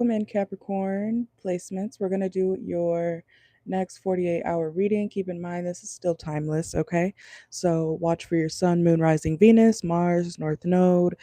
welcome in Capricorn placements. We're going to do your next 48-hour reading. Keep in mind, this is still timeless, okay? So watch for your sun, moon, rising, Venus, Mars, North Node,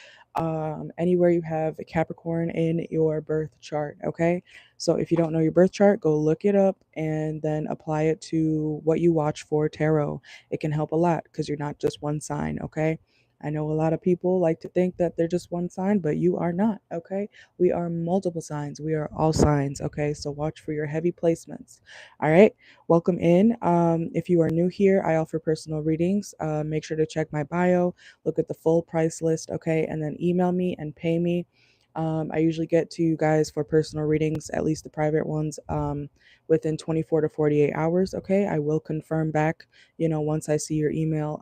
anywhere you have a Capricorn in your birth chart, okay? So if you don't know your birth chart, go look it up and then apply it to what you watch for tarot. It can help a lot because you're not just one sign, okay? I know a lot of people like to think that they're just one sign, but you are not, okay? We are multiple signs. We are all signs, okay? So watch for your heavy placements. All right. Welcome in. If you are new here, I offer personal readings. Make sure to check my bio, look at the full price list, okay? And then email me and pay me. I usually get to you guys for personal readings, at least the private ones, within 24 to 48 hours, okay? I will confirm back, once I see your email.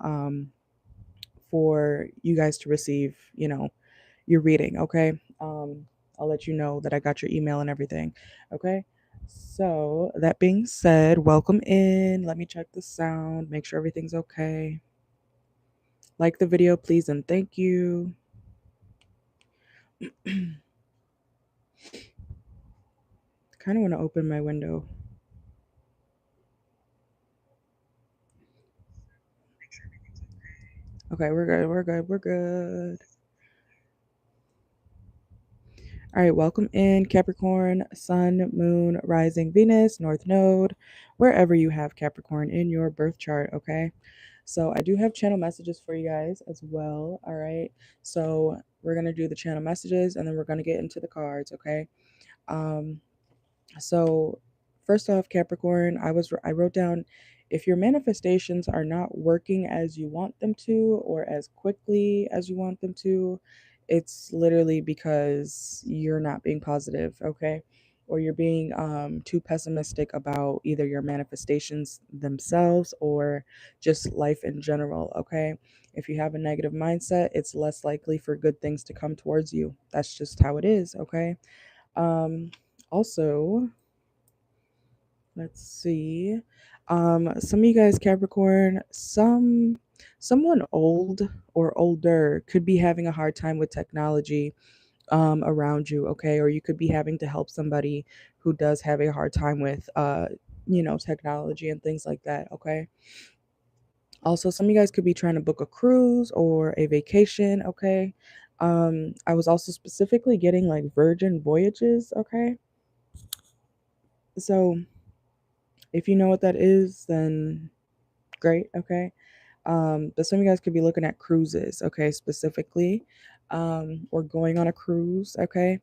For you guys to receive, your reading, okay? I'll let you know that I got your email and everything, okay? So, that being said, welcome in. Let me check the sound, make sure everything's okay. Like the video, please, and thank you. Kind of want to open my window. Okay, we're good. We're good. We're good. All right, welcome in Capricorn, Sun, Moon, Rising, Venus, North Node, wherever you have Capricorn in your birth chart, okay? So I do have channel messages for you guys as well, all right? So we're going to do the channel messages and then we're going to get into the cards, okay? Um so first off, Capricorn, I wrote down, if your manifestations are not working as you want them to or as quickly as you want them to, it's literally because you're not being positive, okay? Or you're being too pessimistic about either your manifestations themselves or just life in general, okay? If you have a negative mindset, it's less likely for good things to come towards you. That's just how it is, okay? Also, let's see. Some of you guys, Capricorn, someone old or older could be having a hard time with technology around you, okay? Or you could be having to help somebody who does have a hard time with technology and things like that, okay? Also, some of you guys could be trying to book a cruise or a vacation, okay? I was also specifically getting like Virgin Voyages, okay? So if you know what that is, then great, okay? But some of you guys could be looking at cruises, okay, specifically, or going on a cruise, okay?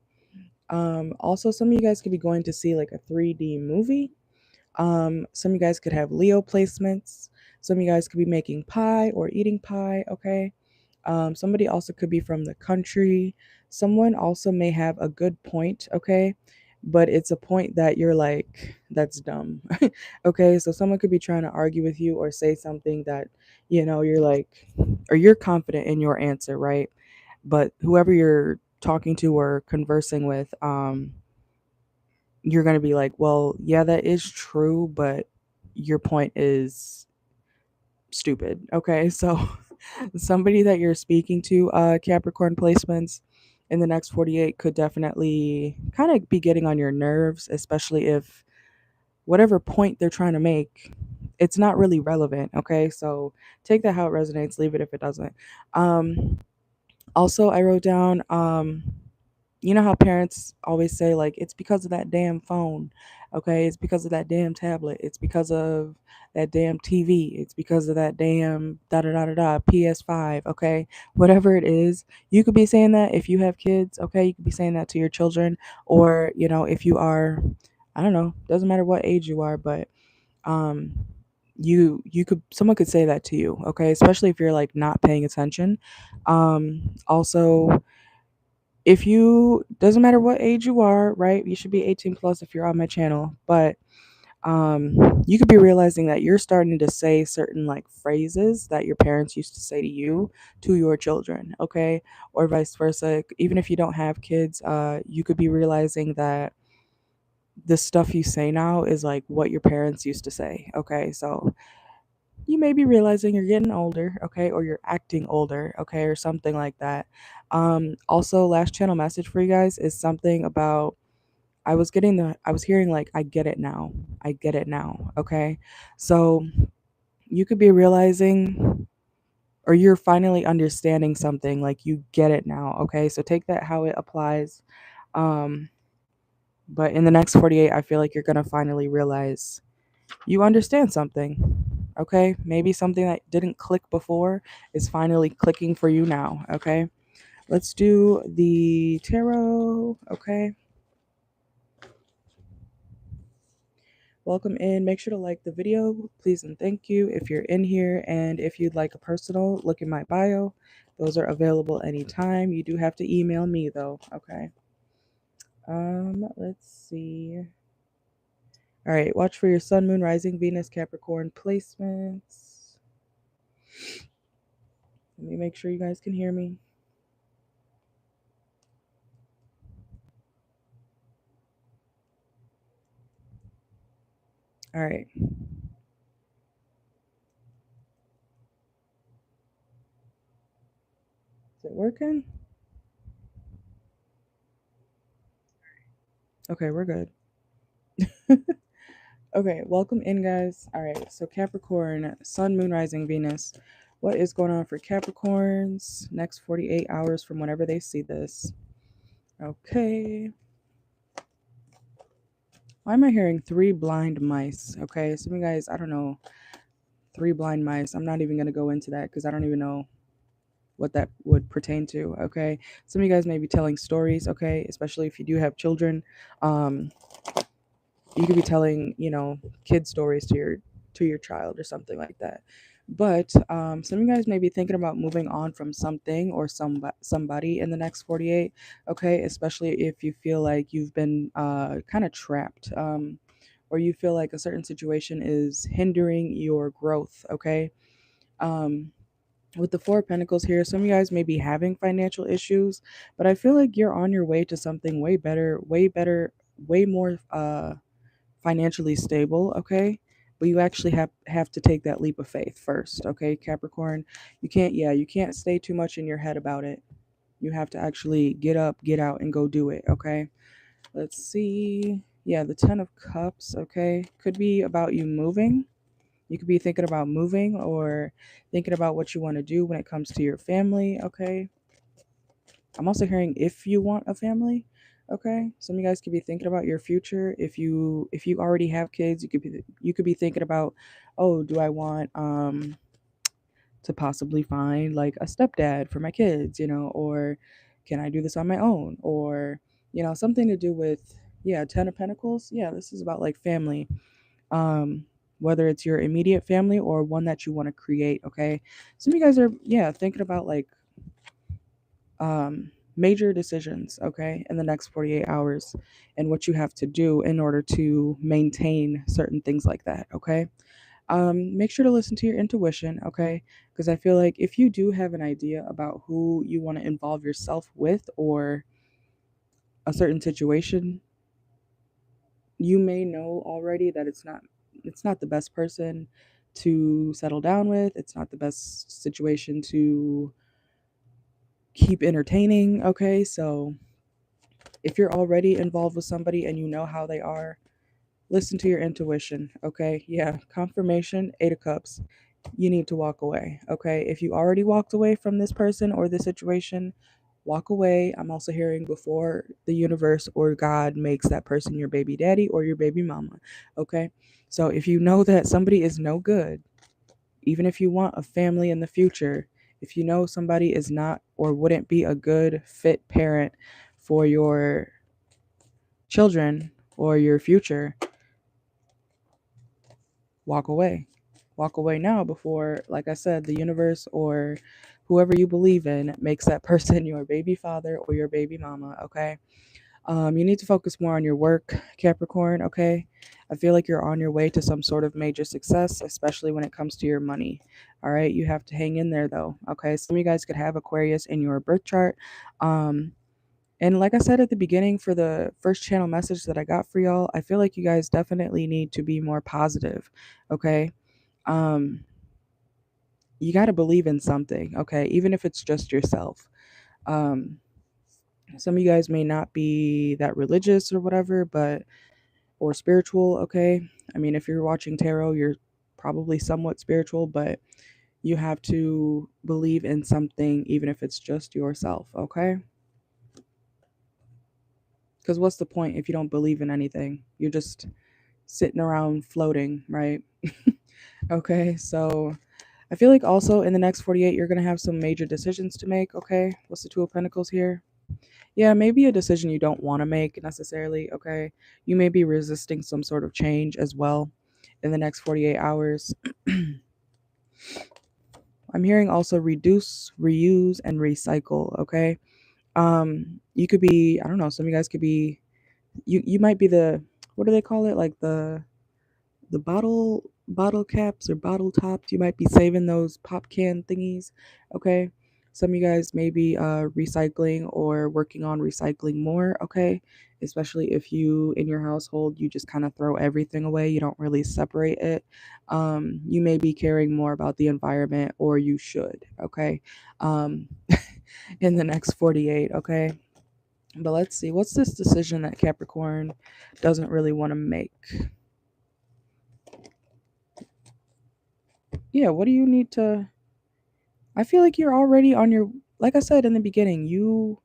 Also, some of you guys could be going to see like a 3D movie. Some of you guys could have Leo placements. Some of you guys could be making pie or eating pie, okay? Somebody also could be from the country. Someone also may have a good point, okay? But it's a point that you're like, that's dumb. Okay, so someone could be trying to argue with you or say something that, you're like, or you're confident in your answer, right? But whoever you're talking to or conversing with, you're going to be like, well, yeah, that is true, but your point is stupid. Okay, so somebody that you're speaking to, Capricorn placements in the next 48 could definitely kind of be getting on your nerves, especially if whatever point they're trying to make, it's not really relevant. Okay, so take that how it resonates, leave it if it doesn't. Also, I wrote down, you know how parents always say, like, it's because of that damn phone, okay? It's because of that damn tablet. It's because of that damn TV. It's because of that damn da da da da da PS5, okay? Whatever it is, you could be saying that if you have kids, okay? You could be saying that to your children, or, if you are, I don't know, doesn't matter what age you are, but um you could someone could say that to you, okay? Especially if you're like not paying attention. Also, if you doesn't matter what age you are, right? You should be 18 plus if you're on my channel, but you could be realizing that you're starting to say certain like phrases that your parents used to say to you to your children, okay? Or vice versa. Even if you don't have kids, you could be realizing that the stuff you say now is like what your parents used to say, okay? So you may be realizing you're getting older, okay, or you're acting older, okay, or something like that. Also, last channel message for you guys is something about I was hearing like, I get it now. I get it now. Okay. So you could be realizing, or you're finally understanding something, like you get it now. Okay. So take that how it applies. Um, but in the next 48, I feel like you're going to finally realize you understand something. Okay. Maybe something that didn't click before is finally clicking for you now. Okay. Let's do the tarot. Okay. Welcome in. Make sure to like the video, please and thank you if you're in here. And if you'd like a personal, look in my bio. Those are available anytime. You do have to email me though. Okay. Let's see. All right, watch for your sun, moon, rising, Venus, Capricorn placements. Let me make sure you guys can hear me. All right. Is it working? Okay, we're good. Okay, welcome in, guys. All right, so Capricorn, Sun, Moon, Rising, Venus. What is going on for Capricorns next 48 hours from whenever they see this? Okay. Why am I hearing three blind mice? Okay, some of you guys, I don't know, three blind mice. I'm not even going to go into that because I don't even know what that would pertain to. Okay, some of you guys may be telling stories. Okay, especially if you do have children. Um, you could be telling, kid stories to your child or something like that. But some of you guys may be thinking about moving on from something or somebody in the next 48. Okay, especially if you feel like you've been kind of trapped, or you feel like a certain situation is hindering your growth. Okay. um, with the Four of Pentacles here, some of you guys may be having financial issues, but I feel like you're on your way to something way better, way more financially stable. Okay, but you actually have to take that leap of faith first. Okay, Capricorn, you can't stay too much in your head about it. You have to actually get up, get out, and go do it. Okay, let's see. Yeah, the Ten of Cups. Okay, could be about you moving. You could be thinking about moving or thinking about what you want to do when it comes to your family. Okay, I'm also hearing if you want a family. Okay, some of you guys could be thinking about your future. If you already have kids, you could be thinking about, oh, do I want to possibly find like a stepdad for my kids, or can I do this on my own, or something to do with, yeah, Ten of Pentacles. Yeah, this is about like family, um whether it's your immediate family or one that you want to create. Okay, some of you guys are, yeah, thinking about like major decisions, okay, in the next 48 hours, and what you have to do in order to maintain certain things like that. Okay, make sure to listen to your intuition. Okay, because I feel like if you do have an idea about who you want to involve yourself with or a certain situation, you may know already that it's not the best person to settle down with. It's not the best situation to keep entertaining. Okay, so if you're already involved with somebody and you know how they are, listen to your intuition. Okay, yeah, confirmation, 8 of Cups. You need to walk away. Okay, if you already walked away from this person or this situation, walk away. I'm also hearing before the universe or God makes that person your baby daddy or your baby mama. Okay, so if you know that somebody is no good, even if you want a family in the future, if you know somebody is not or wouldn't be a good fit parent for your children or your future, walk away. Walk away now before, like I said, the universe or whoever you believe in makes that person your baby father or your baby mama. Okay. You need to focus more on your work, Capricorn. Okay. I feel like you're on your way to some sort of major success, especially when it comes to your money. All right. You have to hang in there though. Okay. Some of you guys could have Aquarius in your birth chart. Um, and like I said at the beginning, for the first channel message that I got for y'all, I feel like you guys definitely need to be more positive. Okay. Um, you got to believe in something. Okay. Even if it's just yourself. Um, Some of you guys may not be that religious or whatever, but or spiritual, okay? I mean, if you're watching tarot, you're probably somewhat spiritual, but you have to believe in something even if it's just yourself, okay? Because what's the point if you don't believe in anything? You're just sitting around floating, right? Okay, so I feel like also in the next 48, you're going to have some major decisions to make, okay? What's the Two of Pentacles here? Yeah, maybe a decision you don't want to make necessarily, okay? You may be resisting some sort of change as well in the next 48 hours. I'm hearing also reduce, reuse, and recycle, okay? You could be, I don't know, some of you guys could be, you might be the, what do they call it? Like the bottle caps or bottle tops. You might be saving those pop can thingies, okay? Some of you guys may be recycling or working on recycling more, okay? Especially if you in your household you just kind of throw everything away, you don't really separate it. You may be caring more about the environment, or you should, okay? um, in the next 48, okay? But let's see, what's this decision that Capricorn doesn't really want to make? Yeah, what do you need to, I feel like you're already on your, like I said in the beginning, you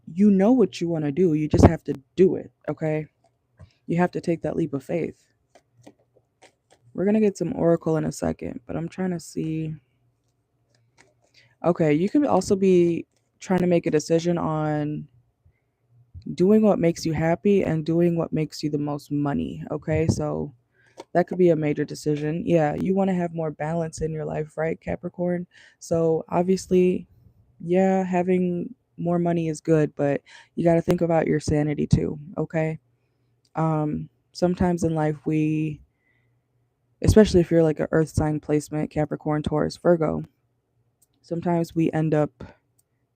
know what you want to do. You just have to do it, okay? You have to take that leap of faith. We're going to get some oracle in a second, but I'm trying to see. Okay, you could also be trying to make a decision on doing what makes you happy and doing what makes you the most money, okay? So that could be a major decision. Yeah, you want to have more balance in your life, right, Capricorn? So obviously, yeah, having more money is good, but you got to think about your sanity too, okay? Sometimes in life we, especially if you're like a earth sign placement, Capricorn, Taurus, Virgo, sometimes we end up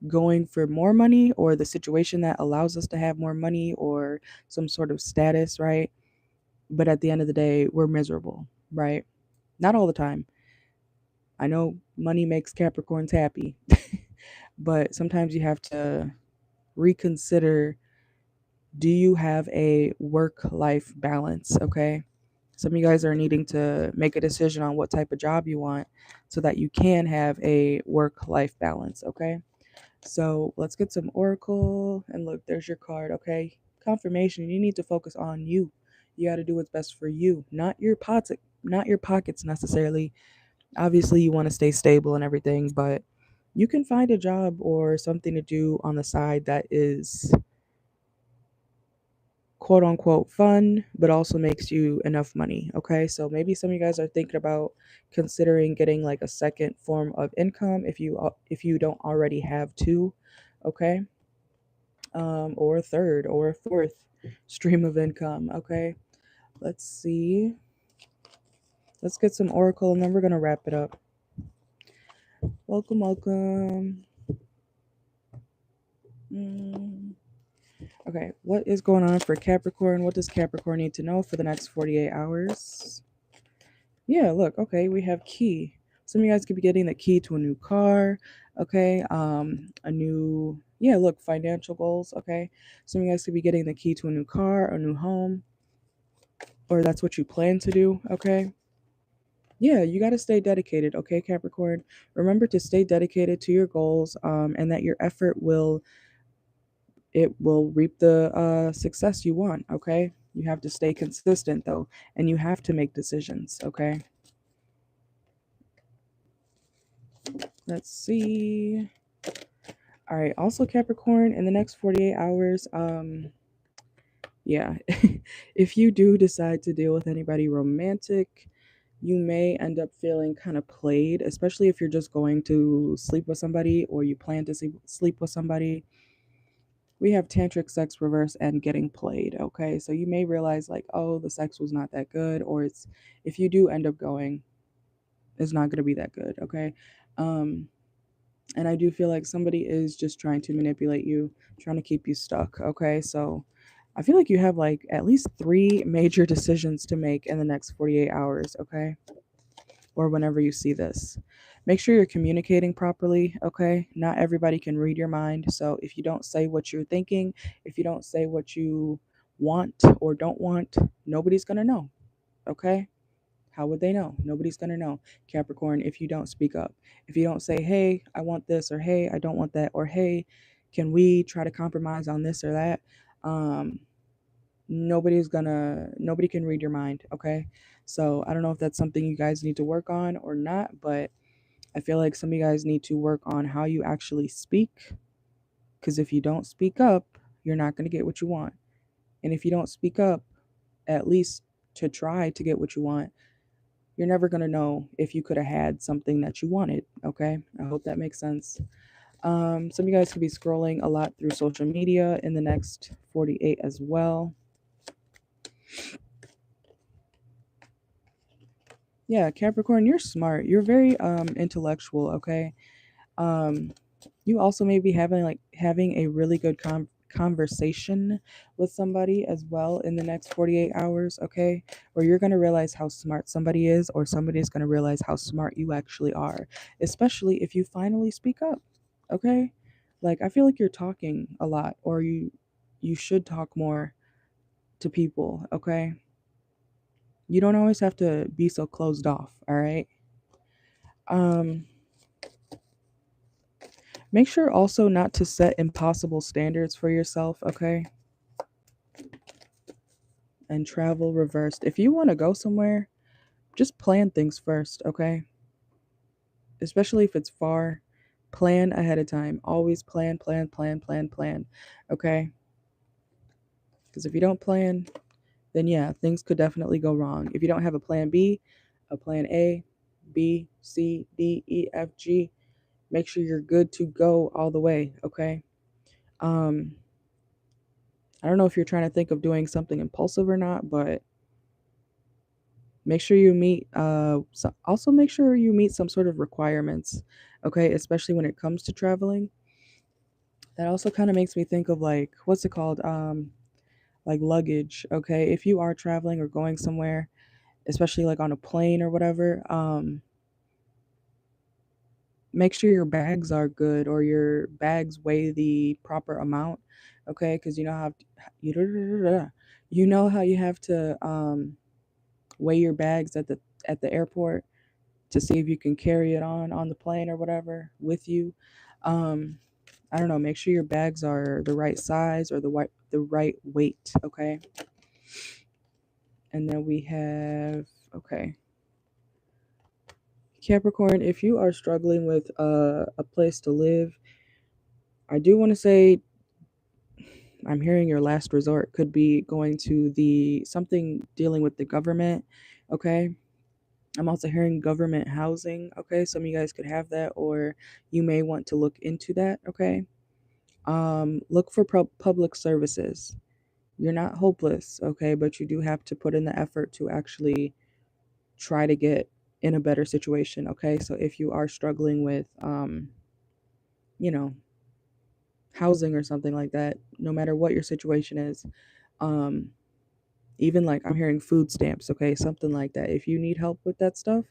going for more money or the situation that allows us to have more money or some sort of status, right? But at the end of the day, we're miserable, right? Not all the time. I know money makes Capricorns happy, but sometimes you have to reconsider, do you have a work life balance? Okay. Some of you guys are needing to make a decision on what type of job you want so that you can have a work life balance. Okay. So let's get some oracle, and look, there's your card. Okay. Confirmation. You need to focus on you. You got to do what's best for you, not your pockets necessarily. Obviously, you want to stay stable and everything, but you can find a job or something to do on the side that is quote unquote fun, but also makes you enough money. Okay. So maybe some of you guys are thinking about considering getting like a second form of income if you don't already have two. Okay. Or a third or a fourth stream of income. Okay. Let's see. Let's get some oracle and then we're gonna wrap it up. Welcome, welcome. Mm. Okay, what is going on for Capricorn? What does Capricorn need to know for the next 48 hours? Yeah, look, okay, we have key. Some of you guys could be getting the key to a new car, okay? A new, yeah, look, financial goals, okay? Some of you guys could be getting the key to a new car, a new home, or that's what you plan to do, okay? Yeah, you got to stay dedicated, okay, Capricorn? Remember to stay dedicated to your goals, and that your effort will, it will reap the success you want, okay? You have to stay consistent though, and you have to make decisions, okay? Let's see. All right, also Capricorn, in the next 48 hours, yeah, if you do decide to deal with anybody romantic, you may end up feeling kind of played, especially if you're just going to sleep with somebody or you plan to sleep with somebody. We have tantric sex reverse and getting played, okay? So you may realize like, oh, the sex was not that good, or it's, if you do end up going, it's not going to be that good, okay? Um and I do feel like somebody is just trying to manipulate you, trying to keep you stuck, okay? So I feel like you have like at least 3 major decisions to make in the next 48 hours, okay? Or whenever you see this. Make sure you're communicating properly, okay? Not everybody can read your mind. So if you don't say what you're thinking, if you don't say what you want or don't want, nobody's going to know, okay? How would they know? Nobody's going to know. Capricorn, if you don't speak up, if you don't say, hey, I want this, or hey, I don't want that, or hey, can we try to compromise on this or that? Um, nobody can read your mind, okay? So I don't know if that's something you guys need to work on or not, but I feel like some of you guys need to work on how you actually speak, because if you don't speak up, you're not going to get what you want. And if you don't speak up, at least to try to get what you want, you're never going to know if you could have had something that you wanted, okay? I hope that makes sense. Some of you guys could be scrolling a lot through social media in the next 48 as well. Yeah, Capricorn, you're smart. You're very intellectual, okay? Um you also may be having a really good conversation with somebody as well in the next 48 hours, okay? Where you're going to realize how smart somebody is, or somebody's going to realize how smart you actually are, especially if you finally speak up, okay? Like I feel like you're talking a lot, or you should talk more to people, okay? You don't always have to be so closed off, all right? Um Make sure also not to set impossible standards for yourself, okay? And travel reversed. If you want to go somewhere, just plan things first, okay? Especially if it's far, plan ahead of time. Always plan, plan, plan, plan, plan, okay? Because if you don't plan, then yeah, things could definitely go wrong. If you don't have a plan B, a plan A, B, C, D, E, F, G, make sure you're good to go all the way, okay? Um, I don't know if you're trying to think of doing something impulsive or not, but make sure you meet also make sure you meet some sort of requirements, okay, especially when it comes to traveling. That also kind of makes me think of like what's it called, like luggage, okay? If you are traveling or going somewhere, especially like on a plane or whatever, make sure your bags are good, or your bags weigh the proper amount, okay? Because you know how you have to weigh your bags at the airport to see if you can carry it on the plane or whatever with you. Um, I don't know. Make sure your bags are the right size, or the right weight. Okay. And then we have, okay, Capricorn. If you are struggling with a place to live, I do want to say I'm hearing your last resort could be going to the something dealing with the government. Okay. I'm also hearing government housing. Okay, some of you guys could have that, or you may want to look into that. Okay, look for public services. You're not hopeless, okay, but you do have to put in the effort to actually try to get in a better situation. Okay, so if you are struggling with, you know, housing or something like that, no matter what your situation is, um, even like I'm hearing food stamps. Okay, something like that. If you need help with that stuff,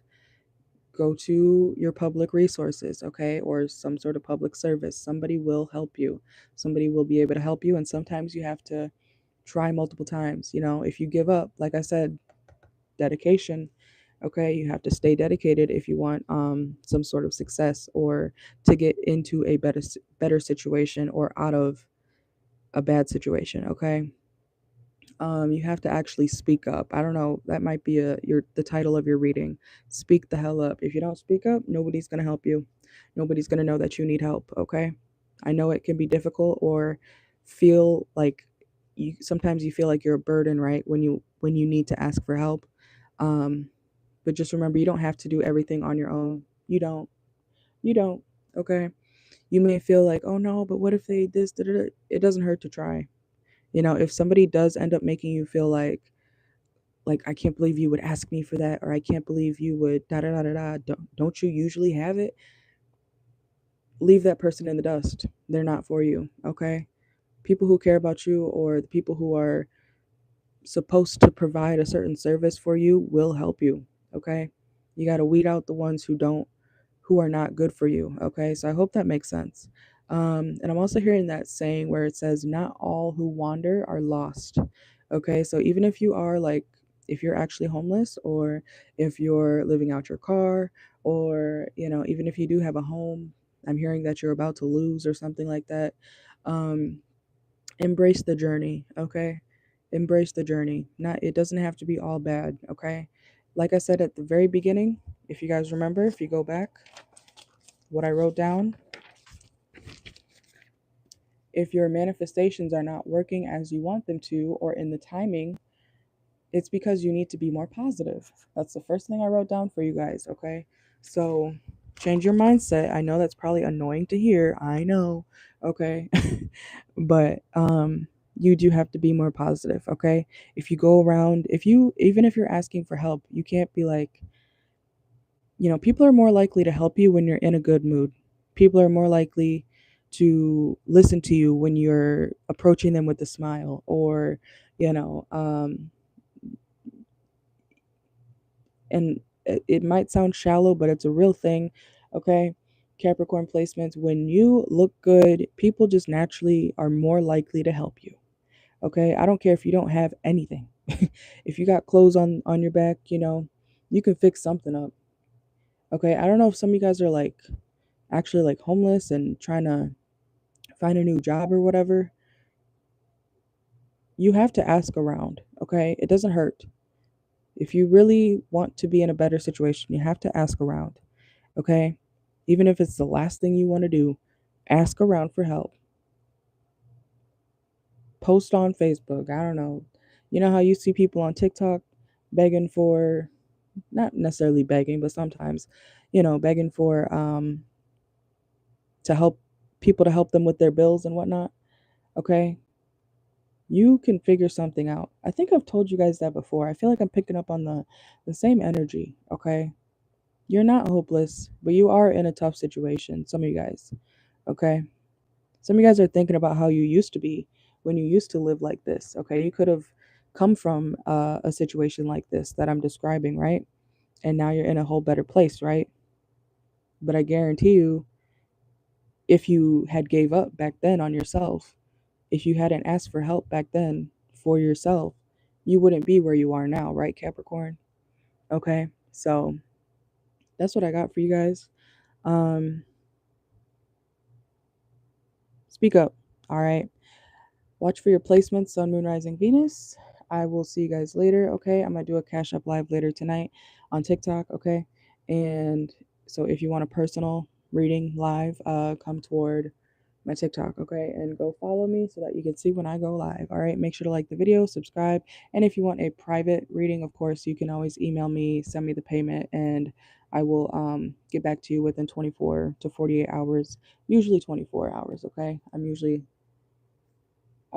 go to your public resources, okay, or some sort of public service. Somebody will help you. Somebody will be able to help you. And sometimes you have to try multiple times. You know, if you give up, like I said, dedication, okay, you have to stay dedicated if you want some sort of success, or to get into a better situation, or out of a bad situation, okay? You have to actually speak up. I don't know, that might be the title of your reading. Speak the hell up. If you don't speak up, nobody's gonna help you. Nobody's gonna know that you need help, okay? I know it can be difficult, or feel like you feel like you're a burden, right? When you need to ask for help. Um, but just remember, you don't have to do everything on your own. You don't, okay? You may feel like, oh no, but what if they this, da, da, da. It doesn't hurt to try. You know, if somebody does end up making you feel like I can't believe you would ask me for that, or I can't believe you would da da da da da, don't you usually have it? Leave that person in the dust. They're not for you, okay? People who care about you, or the people who are supposed to provide a certain service for you, will help you, okay? You got to weed out the ones who are not good for you. Okay, so I hope that makes sense. And I'm also hearing that saying where it says, not all who wander are lost. Okay, so even if you are like, if you're actually homeless, or if you're living out your car, or, even if you do have a home, I'm hearing that you're about to lose or something like that. Um, Embrace the journey, okay? Embrace the journey. Not It doesn't have to be all bad, okay? Like I said at the very beginning, if you guys remember, if you go back, what I wrote down, if your manifestations are not working as you want them to or in the timing, it's because you need to be more positive. That's the first thing I wrote down for you guys, okay? So change your mindset. I know that's probably annoying to hear. I know, okay? But you do have to be more positive, okay? If you go around, even if you're asking for help, you can't be like, people are more likely to help you when you're in a good mood. People are more likely to listen to you when you're approaching them with a smile, or, you know, and it might sound shallow, but it's a real thing, okay? Capricorn placements, when you look good, people just naturally are more likely to help you, okay? I don't care if you don't have anything. If you got clothes on your back, you can fix something up, okay? I don't know if some of you guys are like actually like homeless and trying to find a new job or whatever. You have to ask around, okay? It doesn't hurt. If you really want to be in a better situation, you have to ask around, okay? Even if it's the last thing you want to do, ask around for help. Post on Facebook. I don't know. You know how you see people on TikTok begging for, not necessarily begging, but sometimes, begging for to help people, to help them with their bills and whatnot. Okay? You can figure something out. I think I've told you guys that before. I feel like I'm picking up on the same energy, okay? You're not hopeless, but you are in a tough situation, some of you guys, okay? Some of you guys are thinking about how you used to be when you used to live like this, okay? You could have come from a situation like this that I'm describing, right? And now you're in a whole better place, right? But I guarantee you, if you had gave up back then on yourself, if you hadn't asked for help back then for yourself, you wouldn't be where you are now, right, Capricorn? Okay, so that's what I got for you guys. Um, Speak up, all right? Watch for your placements, Sun, Moon, Rising, Venus. I will see you guys later, okay? I'm gonna do a Cash Up Live later tonight on TikTok, okay? And so if you want a personal reading live, come toward my TikTok, okay? And go follow me so that you can see when I go live, all right? Make sure to like the video, subscribe, and if you want a private reading, of course, you can always email me, send me the payment, and I will get back to you within 24 to 48 hours, usually 24 hours, okay? I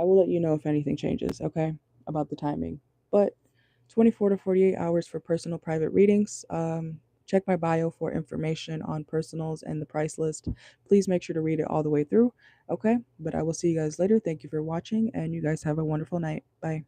will let you know if anything changes, okay, about the timing. But 24 to 48 hours for personal private readings. Check my bio for information on personals and the price list. Please make sure to read it all the way through, okay? But I will see you guys later. Thank you for watching, and you guys have a wonderful night. Bye.